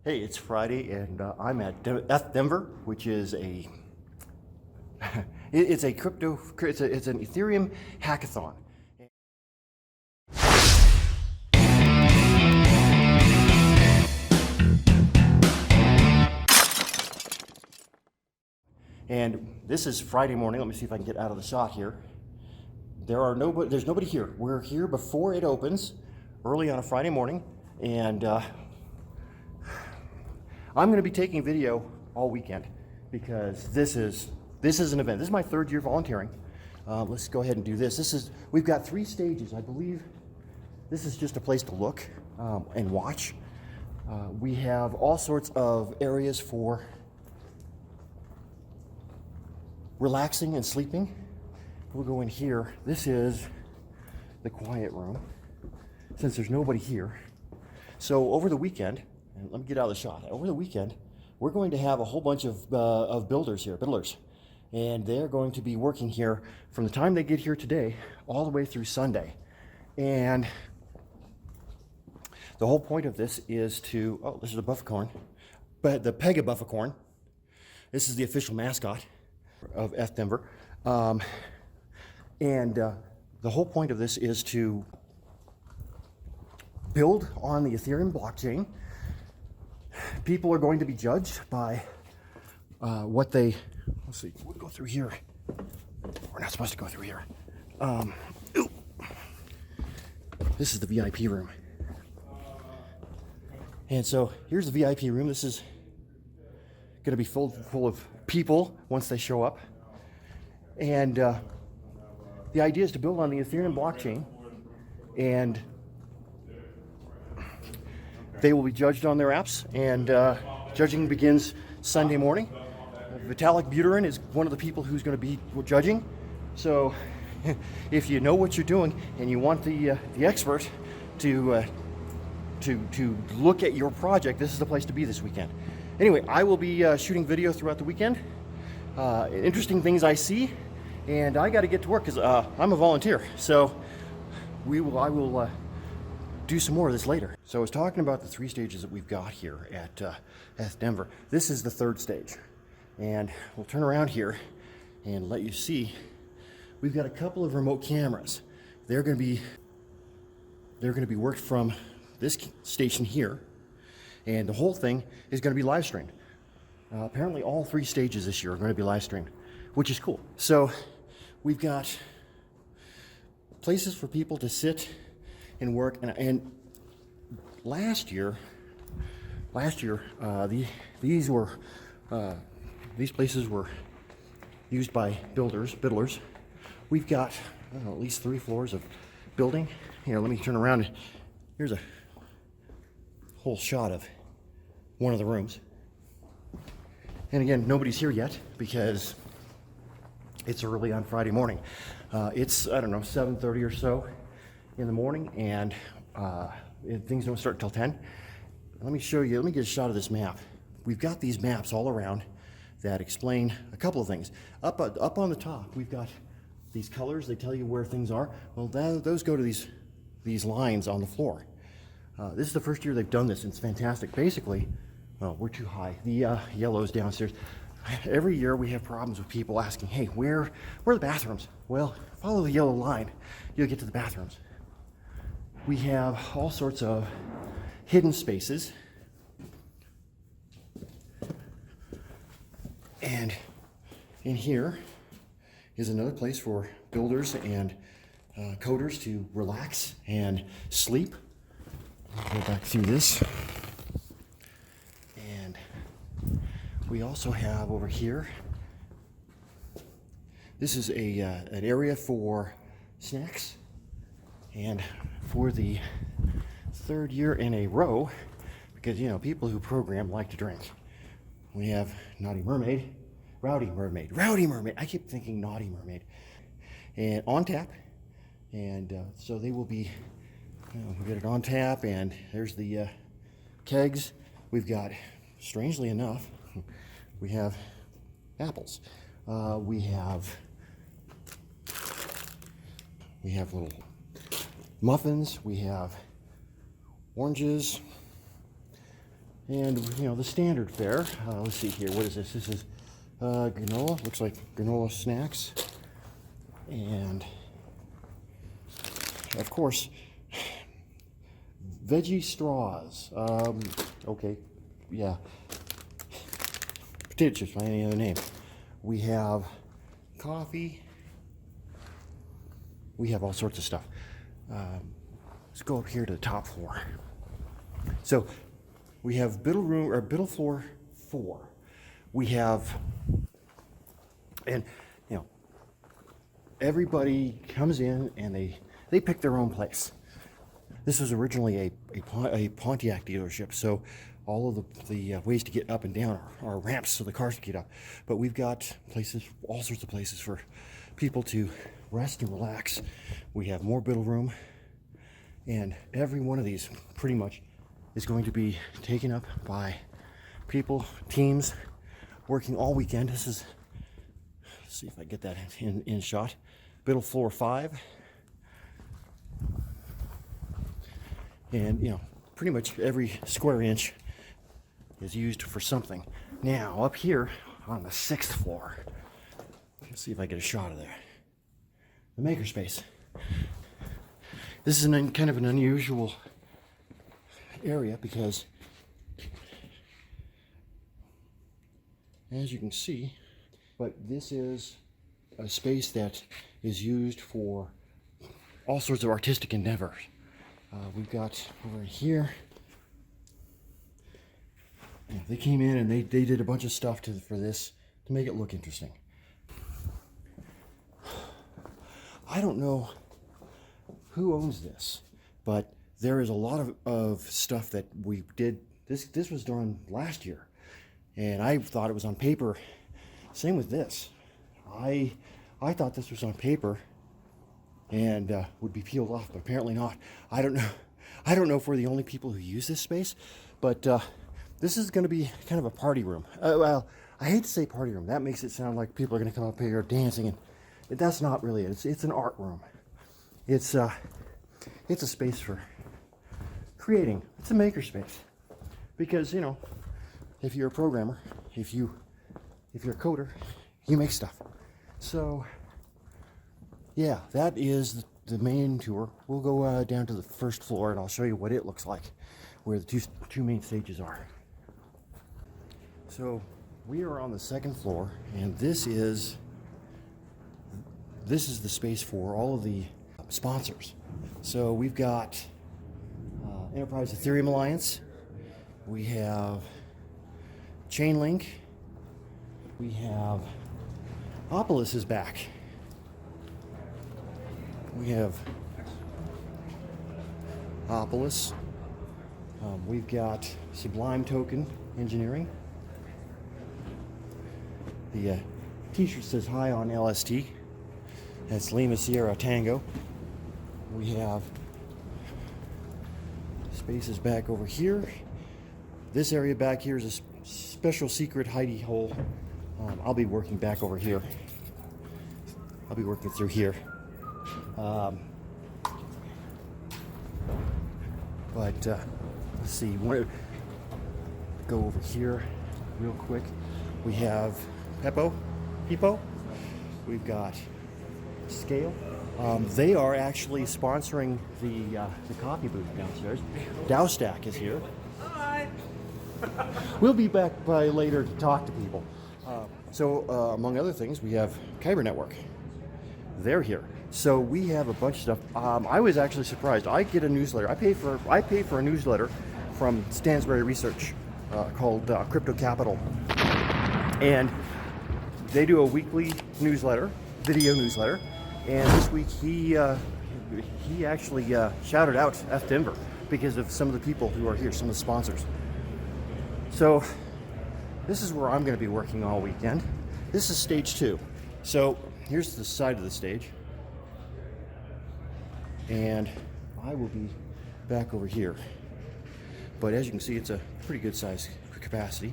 Hey, it's Friday, and I'm at EthDenver, which is a it's a crypto it's an Ethereum hackathon. And this is Friday morning. Let me see if I can get out of the shot here. There's nobody here. We're here before it opens, early on a Friday morning, and I'm going to be taking video all weekend because this is an event. This is my third year volunteering. Let's go ahead and do this. We've got 3 stages. I believe this is just a place to look and watch. We have all sorts of areas for relaxing and sleeping. We'll go in here. This is the quiet room, since there's nobody here. So over the weekend, and let me get out of the shot. Over the weekend, we're going to have a whole bunch of builders here, and they're going to be working here from the time they get here today all the way through Sunday. And the whole point of this is to, this is a bufficorn, but the Pega bufficorn. This is the official mascot of EthDenver. The whole point of this is to build on the Ethereum blockchain. People are going to be judged by what they, let's see, we'll go through here. We're not supposed to go through here. This is the VIP room. And so here's the VIP room. This is going to be full of people once they show up. And the idea is to build on the Ethereum blockchain, and they will be judged on their apps, and judging begins Sunday morning. Vitalik Buterin is one of the people who's going to be judging. So if you know what you're doing and you want the expert to look at your project, this is the place to be this weekend. Anyway, I will be shooting video throughout the weekend. Interesting things I see, and I got to get to work because I'm a volunteer. So I will do some more of this later. So I was talking about the 3 stages that we've got here at EthDenver. This is the 3rd stage, and we'll turn around here and let you see. We've got a couple of remote cameras. They're going to be worked from this station here, and the whole thing is going to be live streamed. Apparently all 3 stages this year are going to be live streamed, which is cool. So we've got places for people to sit and work, and last year these places were used by builders. We've got, I don't know, at least 3 floors of building. Here, let me turn around. Here's a whole shot of one of the rooms. And again, nobody's here yet because it's early on Friday morning. It's, I don't know, 7:30 or so in the morning, and things don't start till 10. Let me get a shot of this map. We've got these maps all around that explain a couple of things. Up on the top, we've got these colors. They tell you where things are. Well, those go to these lines on the floor. This is the first year they've done this, and it's fantastic. Basically, well, we're too high. The yellow's downstairs. Every year we have problems with people asking, hey, where are the bathrooms? Well, follow the yellow line, you'll get to the bathrooms. We have all sorts of hidden spaces. And in here is another place for builders and coders to relax and sleep. Go back through this. And we also have over here, this is an area for snacks. And for the 3rd year in a row, because, you know, people who program like to drink, we have Rowdy Mermaid. I keep thinking Naughty Mermaid. And on tap. And so they will be, we get it on tap, and there's the kegs. We've got, strangely enough, we have apples. We have little muffins. We have oranges. And, you know, the standard fare. Let's see here. What is this? This is granola. Looks like granola snacks. And, of course, veggie straws. Okay, yeah. Potato chips by any other name. We have coffee. We have all sorts of stuff. Let's go up here to the top floor. So we have Biddle floor 4. We have, and you know, everybody comes in and they pick their own place. This was originally a Pontiac dealership, so all of the ways to get up and down are ramps so the cars can get up. But we've got places, all sorts of places for people to rest and relax. We have more Biddle room, and every one of these pretty much is going to be taken up by people, teams, working all weekend. This is, let's see if I get that in shot. Biddle floor 5. And, you know, pretty much every square inch is used for something. Now, up here on the 6th floor, let's see if I get a shot of there. The makerspace. This is kind of an unusual area because, as you can see, but this is a space that is used for all sorts of artistic endeavors. We've got over here, they came in and they did a bunch of stuff for this to make it look interesting. I don't know who owns this, but there is a lot of stuff that we did. This was done last year, and I thought it was on paper. Same with this. I thought this was on paper and would be peeled off, but apparently not. I don't know if we're the only people who use this space, but this is going to be kind of a party room. Well, I hate to say party room. That makes it sound like people are going to come up here dancing, and that's not really it. It's an art room. It's a space for creating. It's a maker space, because, you know, if you're a programmer, if you're a coder, you make stuff. So yeah, that is the main tour. We'll go down to the 1st floor and I'll show you what it looks like, where the two main stages are. So we are on the 2nd floor, and this is the space for all of the sponsors. So we've got Enterprise Ethereum Alliance, we have Chainlink, we have Opolis is back. We have Opolis. We've got Sublime Token Engineering. The t-shirt says hi on LST. That's Lima Sierra Tango. We have spaces back over here. This area back here is a special secret hidey hole. I'll be working back over here. I'll be working through here. Let's see, go over here real quick. We have Pepo. We've got Scale. They are actually sponsoring the coffee booth downstairs. Dowstack is here. Hi. We'll be back by later to talk to people. So among other things, we have Kyber Network. They're here. So we have a bunch of stuff. I was actually surprised. I get a newsletter. I pay for a newsletter from Stansberry Research called Crypto Capital, and they do a weekly newsletter, video newsletter. And this week he actually shouted out EthDenver because of some of the people who are here, some of the sponsors. So this is where I'm going to be working all weekend. This is stage 2. So here's the side of the stage. And I will be back over here. But as you can see, it's a pretty good size capacity.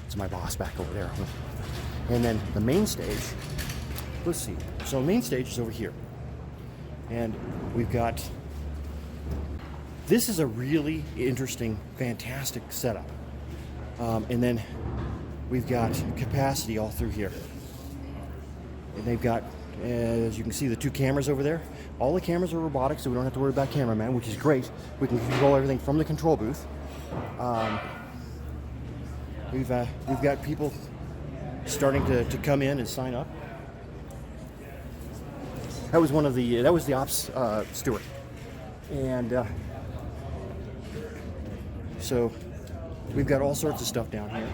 It's my boss back over there. And then the main stage, let's see. So the main stage is over here. And we've got this is a really interesting, fantastic setup. And then we've got capacity all through here. And they've got, as you can see, the 2 cameras over there. All the cameras are robotic, so we don't have to worry about cameraman, which is great. We can control everything from the control booth. We've got people starting to come in and sign up. That was the ops steward, and so we've got all sorts of stuff down here.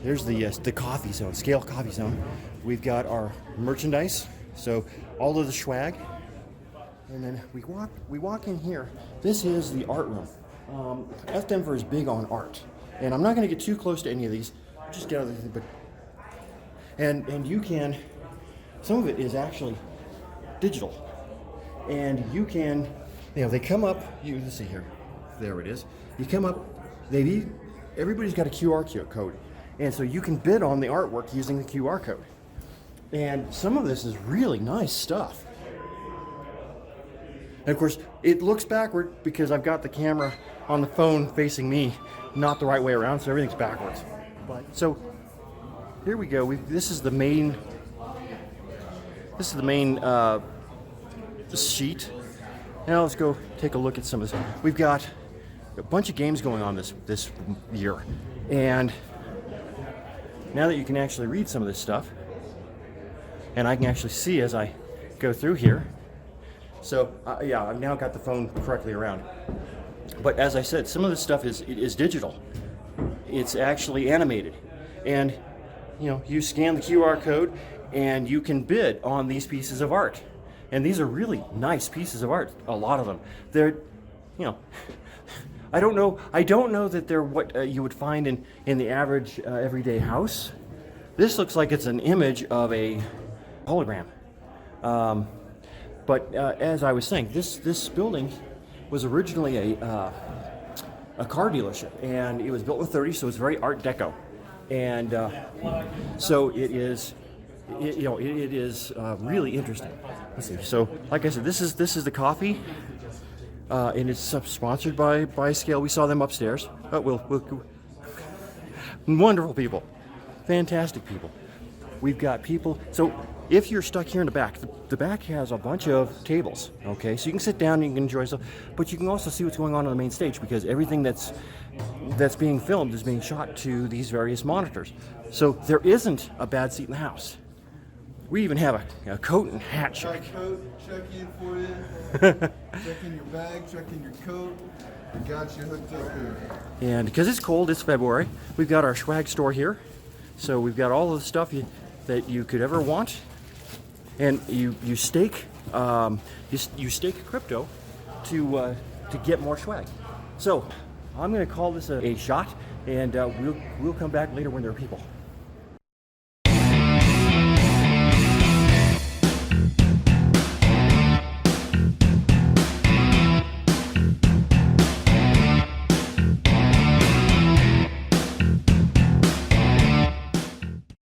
There's the coffee zone, Scale Coffee Zone. We've got our merchandise, so all of the swag, and then we walk in here. This is the art room. EthDenver is big on art, and I'm not going to get too close to any of these. Just get out of the thing, but and you can. Some of it is actually digital, and you can, they come up. Let's see here. There it is. You come up. Everybody's got a QR code, and so you can bid on the artwork using the QR code. And some of this is really nice stuff. And of course, it looks backward because I've got the camera on the phone facing me, not the right way around, so everything's backwards. But so here we go. This is the main sheet. Now let's go take a look at some of this. We've got a bunch of games going on this year, and now that you can actually read some of this stuff, and I can actually see as I go through here. So yeah, I've now got the phone correctly around. But as I said, some of this stuff is digital. It's actually animated, and you scan the QR code, and you can bid on these pieces of art. And these are really nice pieces of art. A lot of them. They're, I don't know that they're what you would find in the average everyday house. This looks like it's an image of a hologram. But as I was saying, this building was originally a car dealership, and it was built in the 30s, so it's very Art Deco, and so it is. It is really interesting. Let's see. So, like I said, this is the coffee, and it's sponsored by Scale. We saw them upstairs. We'll wonderful people, fantastic people. We've got people. So, if you're stuck here in the back has a bunch of tables. Okay, so you can sit down and you can enjoy stuff, but you can also see what's going on the main stage because everything that's being filmed is being shot to these various monitors. So there isn't a bad seat in the house. We even have a coat and hat check. Coat check in for you. Check in your bag, check in your coat. We got you hooked up here. And because it's cold, it's February, we've got our swag store here. So we've got all of the stuff that you could ever want. And you stake you stake crypto to get more swag. So I'm going to call this a shot, and we'll come back later when there are people.